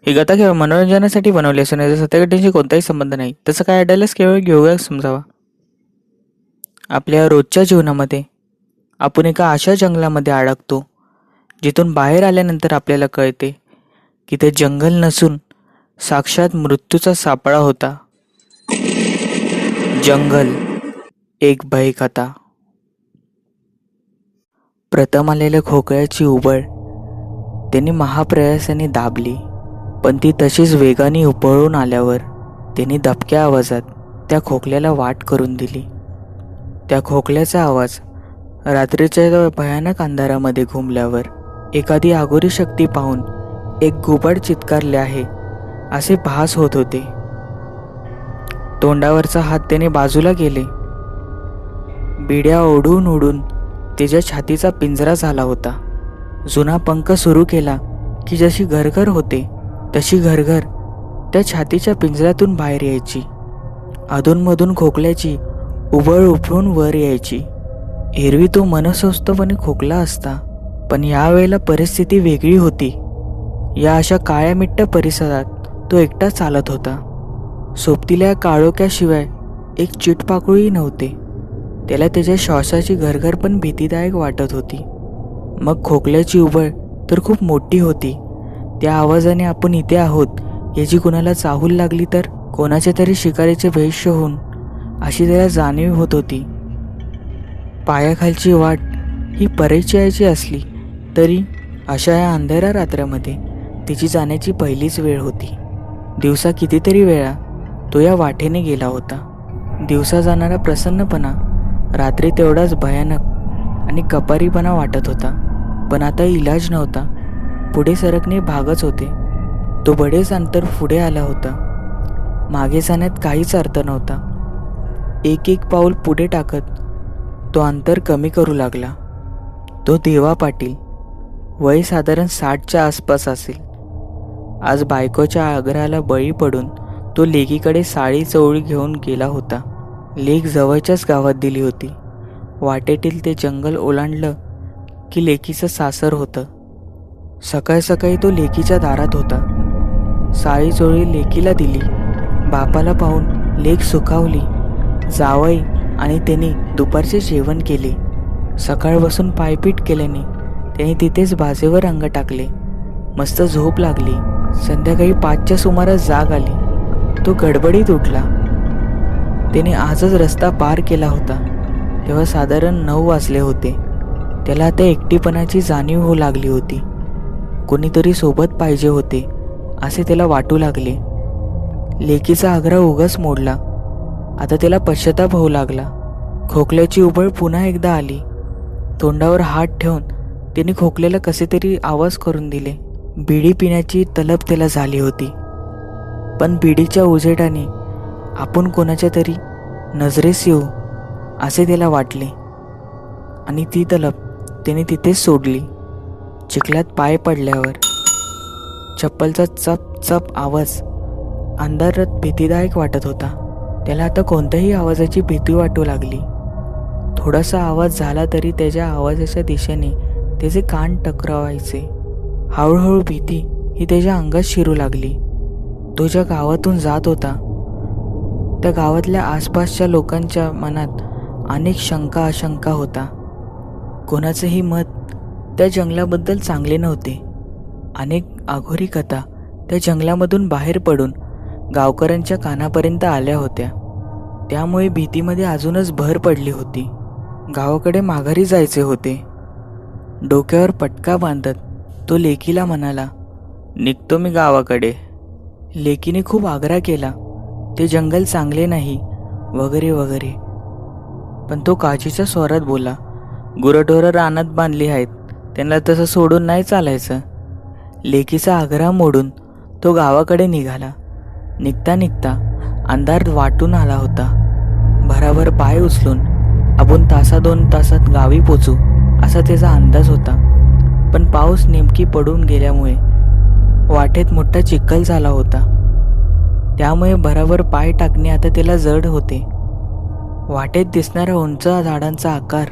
ही कथा केवळ मनोरंजनासाठी बनवली असून याचा सत्यघटनेशी कोणताही संबंध नाही. तसं काय आढळल्यास केवळ योगा समजावा. आपल्या रोजच्या जीवनामध्ये आपण एका अशा जंगलामध्ये अडकतो जिथून बाहेर आल्यानंतर आपल्याला कळते की ते जंगल नसून साक्षात मृत्यूचा सापळा होता. जंगल एक भयकथा. प्रथम आलेल्या खोकल्याची उबळ त्यांनी महाप्रयासाने दाबली, पण ती तशीच वेगाने उपळून आल्यावर त्यांनी दबक्या आवाजात त्या खोकल्याला वाट करून दिली. त्या खोकल्याचा आवाज रात्रीच्या भयानक अंधारामध्ये घुमल्यावर एखादी अघोरी शक्ती पाहून एक घुबड चित्कारले आहे असे भास होत होते. तोंडावरचा हात त्याने बाजूला गेले. बिड्या ओढून ओढून त्याच्या छातीचा पिंजरा झाला होता. जुना पंख सुरू केला की जशी घरघर होते तशी घरघर त्या छातीच्या पिंजऱ्यातून बाहेर यायची. अधूनमधून खोकल्याची उबळ उपळून वर यायची. एरवी तो मनसोक्तपणे खोकला असता, पण यावेळेला परिस्थिती वेगळी होती. या अशा काळ्या मिट्ट परिसरात तो एकटा चालत होता. सोबतीला काळोख्याशिवाय एक चिटपाकळूही नव्हते. त्याला त्याच्या श्वासाची घरघर पण भीतीदायक वाटत होती. मग खोकल्याची उबळ तर खूप मोठी होती. त्या आवाजाने आपण इथे आहोत याची कुणाला चाहूल लागली तर कोणाच्या तरी शिकारीचे भेष होऊन अशी त्याला जाणीव होत होती. पायाखालची वाट ही परिचयाची असली तरी अशा या अंधाऱ्या रात्रामध्ये तिची जाण्याची पहिलीच वेळ होती. दिवसा कितीतरी वेळा तो या वाटेने गेला होता. दिवसा जाणारा प्रसन्नपणा रात्री तेवढाच भयानक आणि कपारीपणा वाटत होता. पण आता इलाज नव्हता. पुढे सरकणे भागच होते. तो बरेच अंतर पुढे आला होता. मागे जाण्यात काहीच अर्थ नव्हता. एक एक पाऊल पुढे टाकत तो अंतर कमी करू लागला. तो देवा पाटील, वय साधारण 60च्या आसपास असेल. आज बायकोच्या आग्रहाला बळी पडून तो लेकीकडे साडी चवळी घेऊन गेला होता. लेक जवळच्याच गावात दिली होती. वाटेतील ते जंगल ओलांडलं की लेकीचं सासर होतं. सकाळी सकाळी तो लेकीच्या दारात होता. साडी चोळी लेकीला दिली. बापाला पाहून लेक सुखावली. जावई आणि त्यांनी दुपारचे जेवण केले. सकाळपासून पायपीट केल्याने त्याने तिथेच बाजेवर अंग टाकले. मस्त झोप लागली. संध्याकाळी 5च्या सुमारास जाग आली. तो गडबडीत उठला. त्याने आजच रस्ता पार केला होता तेव्हा साधारण 9 वाजले होते. त्याला आता एकटेपणाची जाणीव होऊ लागली होती. कोणीतरी सोबत पाहिजे होते असे त्याला वाटू लागले. लेकीचा आग्रह उगाच मोडला. आता त्याला पश्चाताप होऊ लागला. खोकल्याची उबळ पुन्हा एकदा आली. तोंडावर हात ठेवून त्याने खोकल्याला कसे तरी आवाज करून दिले. बिडी पिण्याची तलब त्याला झाली होती, पण बिडीच्या उजेडाने आपण कोणाच्या तरी नजरेस येऊ असे त्याला वाटले आणि ती तलब त्याने तिथेच सोडली. चिखलात पाय पडल्यावर चप्पलचा चप चप आवाज अंधारात भीतीदायक वाटत होता. त्याला आता कोणत्याही आवाजाची भीती वाटू लागली. थोडासा आवाज झाला तरी त्याच्या आवाजाच्या दिशेने त्याचे कान टकरावायचे. हळूहळू भीती ही त्याच्या अंगात शिरू लागली. तो ज्या गावातून जात होता त्या गावातल्या आसपासच्या लोकांच्या मनात अनेक शंका आशंका होता. कोणाचंही मत त्या जंगलाबद्दल चांगले नव्हते. अनेक अघोरी कथा त्या जंगलामधून बाहेर पडून गावकऱ्यांच्या कानापर्यंत आल्या होत्या. त्यामुळे भीतीमध्ये अजूनच भर पडली होती. गावाकडे माघारी जायचे होते. डोक्यावर पटका बांधत तो लेकीला म्हणाला, निघतो मी गावाकडे. लेकीने खूप आग्रह केला, ते जंगल चांगले नाही वगैरे वगैरे, पण तो काचीच्या स्वरात बोला, गुरंढोरं रानात बांधली आहेत, त्यांना तसं सोडून नाही चालायचं. लेकीचा आग्रह मोडून तो गावाकडे निघाला. निघता निघता अंधार वाटून आला होता. भराभर पाय उचलून आपण 1-2 तासात गावी पोचू असा त्याचा अंदाज होता. पण पाऊस नेमकी पडून गेल्यामुळे वाटेत मोठा चिखल झाला होता. त्यामुळे भराभर पाय टाकणे आता त्याला जड होते. वाटेत दिसणाऱ्या उंच झाडांचा आकार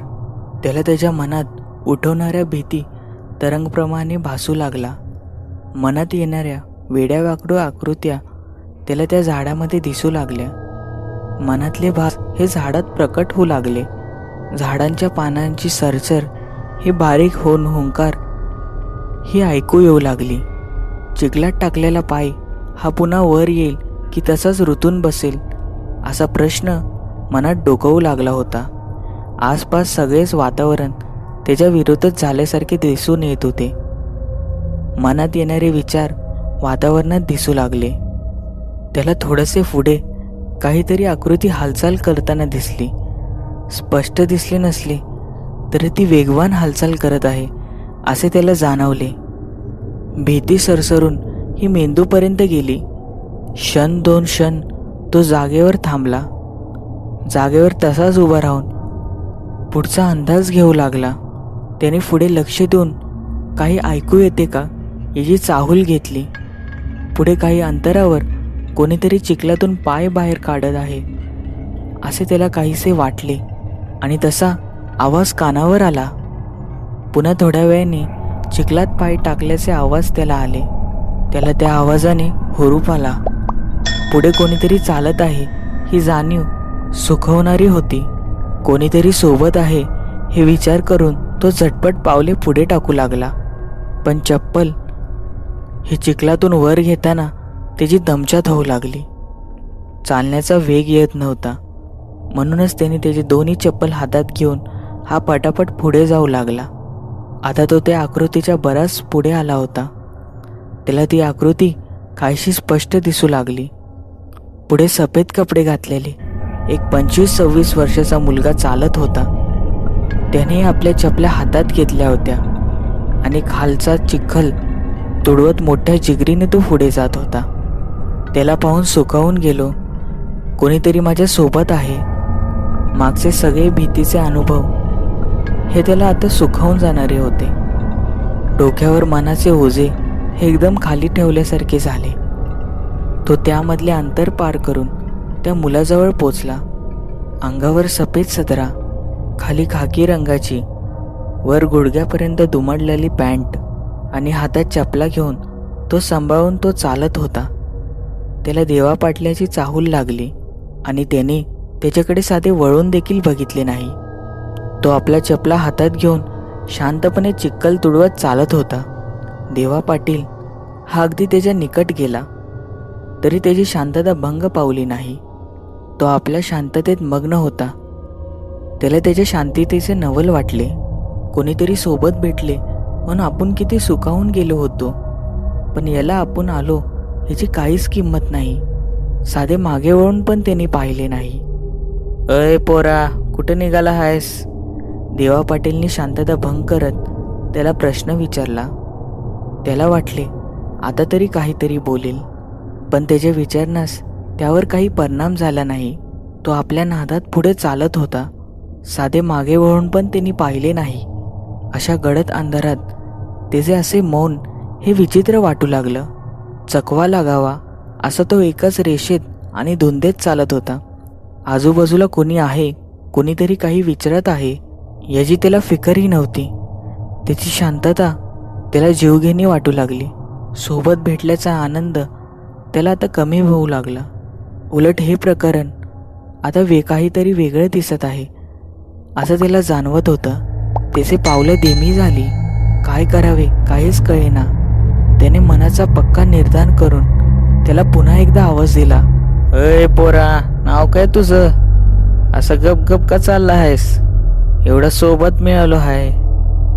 त्याला त्याच्या मनात उठवणाऱ्या भीती तरंगप्रमाणे भासू लागला. मनात येणाऱ्या वेड्यावाकडू आकृत्या त्याला त्या झाडामध्ये दिसू लागल्या. मनातले भास हे झाडात प्रकट होऊ लागले. झाडांच्या पानांची सरसर ही बारीक हुंकार ही ऐकू येऊ लागली. चिखलात टाकलेला पाय हा पुन्हा वर येईल की तसाच रुतून बसेल असा प्रश्न मनात डोकावू लागला होता. आसपास सगळेच वातावरण त्याच्या विरोधात झाल्यासारखे दिसून येत होते. मनात येणारे विचार वातावरणात दिसू लागले. त्याला थोडेसे पुढे काहीतरी आकृती हालचाल करताना दिसली. स्पष्ट दिसली नसली तरी ती वेगवान हालचाल करत आहे असे त्याला जाणवले. भीती सरसरून ही मेंदूपर्यंत गेली. क्षण दोन क्षण तो जागेवर थांबला. जागेवर तसाच उभा राहून पुढचा अंदाज घेऊ लागला. त्याने पुढे लक्ष देऊन काही ऐकू येते का याची चाहूल घेतली. पुढे काही अंतरावर कोणीतरी चिखलातून पाय बाहेर काढत आहे असे त्याला काहीसे वाटले आणि तसा आवाज कानावर आला. पुन्हा थोड्या वेळाने चिखलात पाय टाकल्याचे आवाज त्याला आले. त्याला त्या आवाजाने हुरूप आला. पुढे कोणीतरी चालत आहे ही जाणीव सुखवणारी होती. कोणीतरी सोबत आहे हे विचार करून तो झटपट पावले पुढे टाकू लागला. पण चप्पल ही चिखलातून वर घेताना त्याची दमछाक होऊ लागली. चालण्याचा वेग येत नव्हता. म्हणूनच त्याने त्याची दोन्ही चप्पल हातात घेऊन हा पटापट पुढे जाऊ लागला. आता तो त्या आकृतीच्या बराच पुढे आला होता. त्याला ती आकृती काहीशी स्पष्ट दिसू लागली. पुढे सफेद कपडे घातलेले एक 25-26 वर्षाचा मुलगा चालत होता. त्याने आपल्या चपल्या हातात घेतल्या होत्या आणि खालचा चिखल तुडवत मोठ्या जिगरीने तो पुढे जात होता. त्याला पाहून सुखावून गेलो. कोणीतरी माझ्या सोबत आहे. मागचे सगळे भीतीचे अनुभव हे त्याला आता सुखावून जाणारे होते. डोक्यावर मनाचे ओझे हे एकदम खाली ठेवल्यासारखे झाले. तो त्यामधले अंतर पार करून त्या मुलाजवळ पोचला. अंगावर सफेद सदरा, खाली खाकी रंगाची, वर गुडघ्यापर्यंत दुमडलेली पॅन्ट आणि हातात चपला घेऊन तो सांभाळून तो चालत होता. त्याला देवा पाटल्याची चाहूल लागली आणि त्याने त्याच्याकडे साधे वळून देखील बघितले नाही. तो आपल्या चपला हातात घेऊन शांतपणे चिखल तुडवत चालत होता. देवा पाटील हा अगदी त्याच्या निकट गेला तरी त्याची शांतता भंग पावली नाही. तो आपल्या शांततेत मग्न होता. त्याला त्याच्या शांततेचे नवल वाटले. कोणीतरी सोबत भेटले म्हणून आपण किती सुखावून गेलो होतो. पण याला आपण आलो याची काहीच किंमत नाही. साधे मागे वळून पण त्यांनी पाहिले नाही. अय पोरा, कुठे निघाला आहेस? देवा पाटीलनी शांतता भंग करत त्याला प्रश्न विचारला. त्याला वाटले आता तरी काहीतरी बोलेल, पण त्याच्या विचारण्यास त्यावर काही परिणाम झाला नाही. तो आपल्या नादात पुढे चालत होता. साधे मागे वळून पण त्यांनी पाहिले नाही. अशा गडद अंधारात त्याचे असे मौन हे विचित्र वाटू लागलं. चकवा लागावा असं तो एकाच रेषेत आणि धुंदेत चालत होता. आजूबाजूला कोणी आहे, कोणीतरी काही विचारत आहे याची त्याला फिकरही नव्हती. त्याची शांतता त्याला जीवघेणी वाटू लागली. सोबत भेटल्याचा आनंद त्याला आता कमी होऊ लागला. उलट हे प्रकरण आता काहीतरी वेगळं दिसत आहे असं त्याला जाणवत होतं. त्याचे पावलं धीमी झाली. काय करावे काहीच कळेना. त्याने मनाचा पक्का निर्धार करून त्याला पुन्हा एकदा आवाज दिला. अय पोरा, नाव काय तुझं? असं गप गप का चालला आहेस? एवढा सोबत मिळालो आहे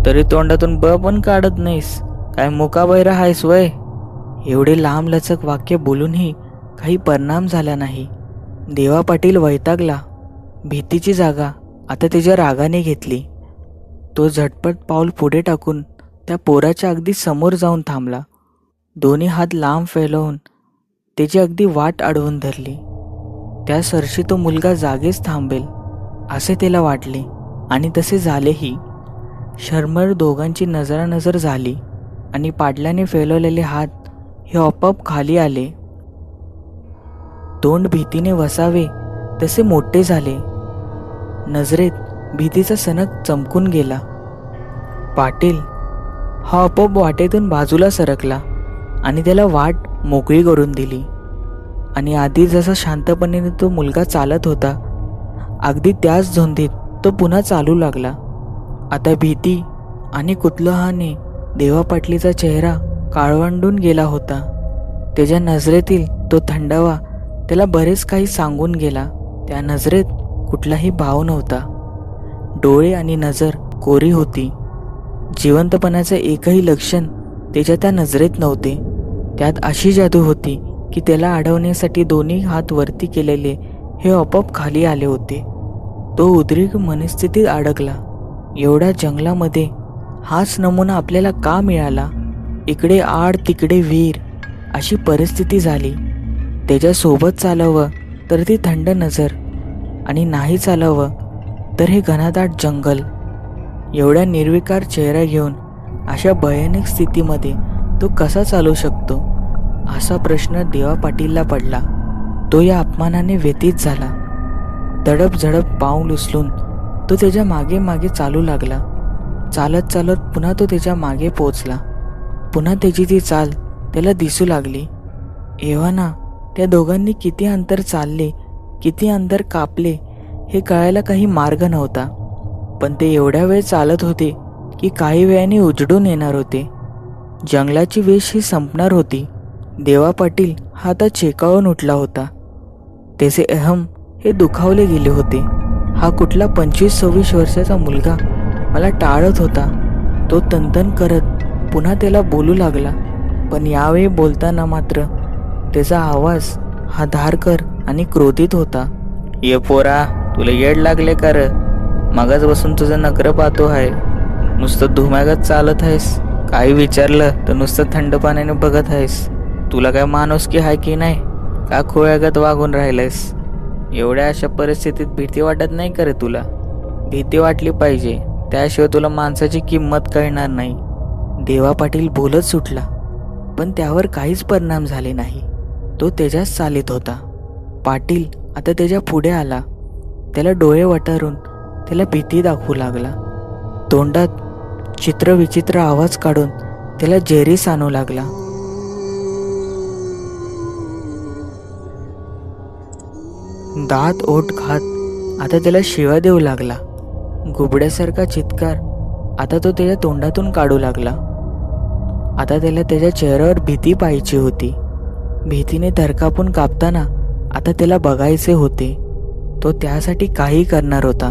तरी तोंडातून ब पण काढत नाहीस. काय मुका बहिरा आहेस वय? एवढे लांब लचक वाक्य बोलूनही काही परिणाम झाला नाही. देवा पाटील वैतागला. भीतीची जागा आता त्याच्या रागाने घेतली. तो झटपट पाऊल पुढे टाकून त्या पोराच्या अगदी समोर जाऊन थांबला. दोन्ही हात लांब फैलवून त्याची अगदी वाट अडवून धरली. त्या सरशी तो मुलगा जागेच थांबेल असे त्याला वाटले आणि तसे झालेही. शर्मर दोघांची नजरानजर झाली आणि पाटलाने फैलवलेले हात हे आपोआप खाली आले. तोंड भीतीने वसावे तसे मोठे झाले. नजरेत भीतीचा सनक चमकून गेला. पाटील हा आपोआप वाटेतून बाजूला सरकला आणि त्याला वाट मोकळी करून दिली आणि आधी जसा शांतपणे तो मुलगा चालत होता, अगदी त्याच धुंदीत तो पुन्हा चालू लागला. आता भीती आणि कुतूहलाने देवा पाटलीचा चेहरा काळवंडून गेला होता. त्याच्या नजरेतील तो थंडावा त्याला बरेच काही सांगून गेला. त्या नजरेत कुठलाही भाव नव्हता. डोळे आणि नजर कोरी होती. जिवंतपणाचे एकही लक्षण त्याच्या त्या नजरेत नव्हते. त्यात अशी जादू होती की त्याला अडवण्यासाठी दोन्ही हात वरती केलेले हे आपोआप खाली आले होते. तो उद्रिक मनस्थितीत अडकला. एवढ्या जंगलामध्ये हाच नमुना आपल्याला का मिळाला? इकडे आड तिकडे विहीर अशी परिस्थिती झाली. त्याच्यासोबत चालावं तर ती थंड नजर आणि नाही चालावं तर हे घनदाट जंगल. एवढ्या निर्विकार चेहरा घेऊन अशा भयानक स्थितीमध्ये तो कसा चालू शकतो, असा प्रश्न देवा पाटीलला पडला. तो या अपमानाने व्यथित झाला. तडप झडप पाऊल उचलून तो त्याच्या मागे मागे चालू लागला. चालत चालत पुन्हा तो त्याच्या मागे पोचला. पुन्हा त्याची ती चाल त्याला दिसू लागली. एव्हाना त्या दोघांनी किती अंतर चालले, किती अंतर कापले हे कळायला काही मार्ग नव्हता. पण ते एवढ्या वेळ चालत होते की काही वेळाने उजडून येणार होते. जंगलाची वेश ही संपणार होती. देवा पाटील हा आता चेकाळून उठला होता. त्याचे अहम हे दुखावले गेले होते. हा कुठला 25-26 वर्षाचा मुलगा मला टाळत होता. तो तनतन करत पुन्हा त्याला बोलू लागला. पण यावेळी बोलताना मात्र त्याचा आवाज हा धारकर आणि क्रोधित होता. ये पोरा, तुला येड लागले का र? मगाच बसून तुझं नखरं पाहतो आहे. नुसतं धुम्यागत चालत आहेस. काही विचारलं तर नुसतं थंड पाण्याने बघत आहेस. तुला काय माणुसकी आहे की नाही? का खोळ्यागत वागून राहिलंयस? एवढ्या अशा परिस्थितीत भीती वाटत नाही का रे तुला? भीती वाटली पाहिजे, त्याशिवाय तुला माणसाची किंमत कळणार नाही. देवा पाटील बोलत सुटला, पण त्यावर काहीच परिणाम झाले नाही. तो त्याच्याच चालीत होता. पाटील आता त्याच्या पुढे आला. त्याला डोळे वटारून त्याला भीती दाखवू लागला. तोंडात चित्रविचित्र आवाज काढून त्याला जेरी सांगू लागला. दात ओठ खात आता त्याला शिवा देऊ लागला. गुबड्यासारखा चित्कार आता तो त्याच्या तोंडातून काढू लागला. आता त्याला त्याच्या चेहऱ्यावर भीती पाहायची होती. भीतीने थरकापून कापताना आता त्याला बघायचे होते. तो त्यासाठी काही करणार होता.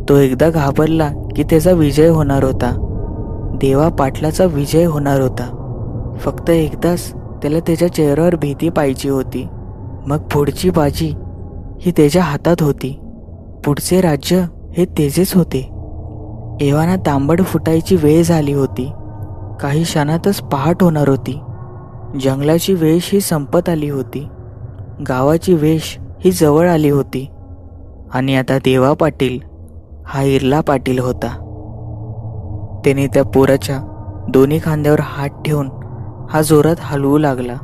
तो एकदा घाबरला की त्याचा विजय होणार होता. देवा पाटलाचा विजय होणार होता. फक्त एकदाच त्याला त्याच्या चेहऱ्यावर भीती पाहिजे होती. मग पुढची बाजी ही त्याच्या हातात होती. पुढचे राज्य हे त्याचेच होते. एव्हाना तांबड फुटायची वेळ झाली होती. काही क्षणातच पहाट होणार होती. जंगलाची वेश ही संपत आली होती. गावाची वेश ही जवळ आली होती. आणि आता देवा पाटील हा इरला पाटील होता. त्याने त्या पोराच्या दोन्ही खांद्यावर हात ठेवून हा जोरात हलवू लागला.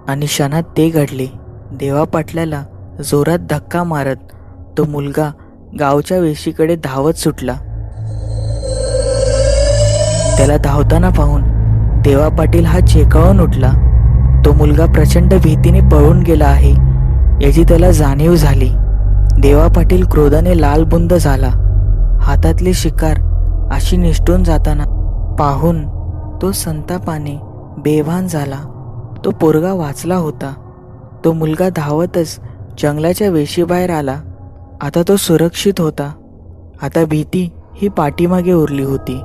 आणि क्षणात ते घडले. देवा पाटलाला जोरात धक्का मारत तो मुलगा गावच्या वेशीकडे धावत सुटला. त्याला धावताना पाहून देवा पाटील हा चेकाळून उठला. तो मुलगा प्रचंड भीतीने पळून गेला आहे याची त्याला जाणीव झाली. देवा पाटील क्रोधाने लालबुंद झाला. हातातली शिकार अशी निसटून जाताना पाहून तो संतापाने बेभान झाला. तो पोरगा वाचला होता. तो मुलगा धावतच जंगलाच्या वेशीबाहेर आला. आता तो सुरक्षित होता. आता भीती ही पाठीमागे उरली होती.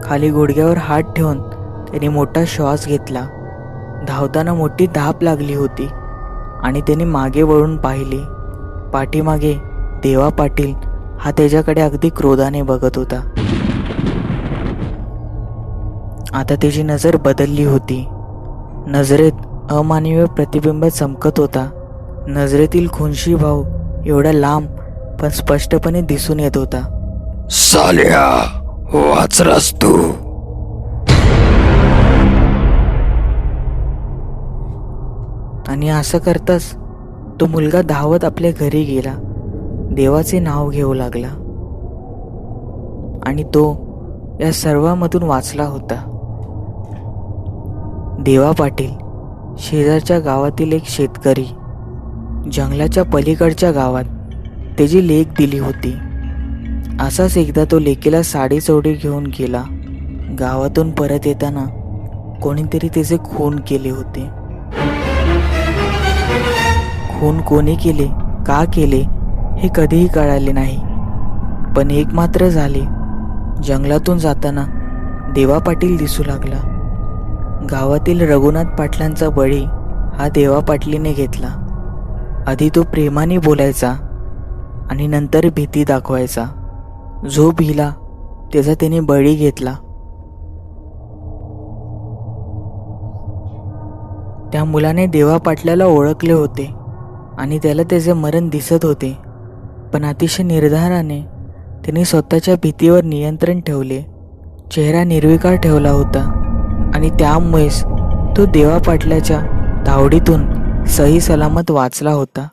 खाली गुडघ्यावर हात ठेवून त्याने मोठा श्वास घेतला. धावताना मोठी धाप लागली होती आणि त्याने मागे वळून पाहिले. पाठीमागे देवा पाटील हा त्याच्याकडे अगदी क्रोधाने बघत होता. आता त्याची नजर बदलली होती. नजरेत अमानवीय प्रतिबिंब चमकत होता. नजरेतील खुनशी भाव एवढा लांब पण स्पष्टपणे दिसून येत होता. साल्या, वाचलास तू. आणि असं करताच तो मुलगा धावत आपल्या घरी गेला. देवाचे नाव घेऊ लागला. आणि तो या सर्वांमधून वाचला होता. देवा पाटील शेजारच्या गावातील एक शेतकरी जंगलाच्या पलीकडच्या गावात त्याची लेक दिली होती. असाच एकदा तो लेकीला साडी चोडी घेऊन गेला. गावातून परत येताना कोणीतरी त्याचे खून केले होते. खून कोणी केले, का केले हे कधीही कळाले नाही. पण एक मात्र झाले, जंगलातून जाताना देवा पाटील दिसू लागला. गावातील रघुनाथ पाटलांचा बळी हा देवा पाटलीने घेतला. आधी तो प्रेमाने बोलायचा आणि नंतर भीती दाखवायचा. जो भिला त्याचा त्याने बळी घेतला. त्या मुलाने देवा पाटलाला ओळखले होते आणि त्याला त्याचे मरण दिसत होते. पण अतिशय निर्धाराने त्याने स्वतःच्या भीतीवर नियंत्रण ठेवले. चेहरा निर्विकार ठेवला होता आणि त्यामुळेच तो देवा पाटलाच्या धावडीतून सही सलामत वाचला होता.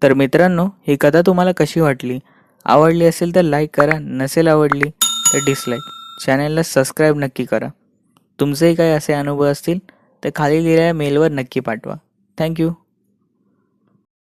तर मित्रांनो, ही कथा तुम्हाला कशी वाटली? आवडली असेल तर लाईक करा, नसेल आवडली तर डिसलाईक. चॅनलला सबस्क्राईब नक्की करा. तुमचेही काही असे अनुभव असतील तर खाली दिलेल्या मेलवर नक्की पाठवा. थँक्यू.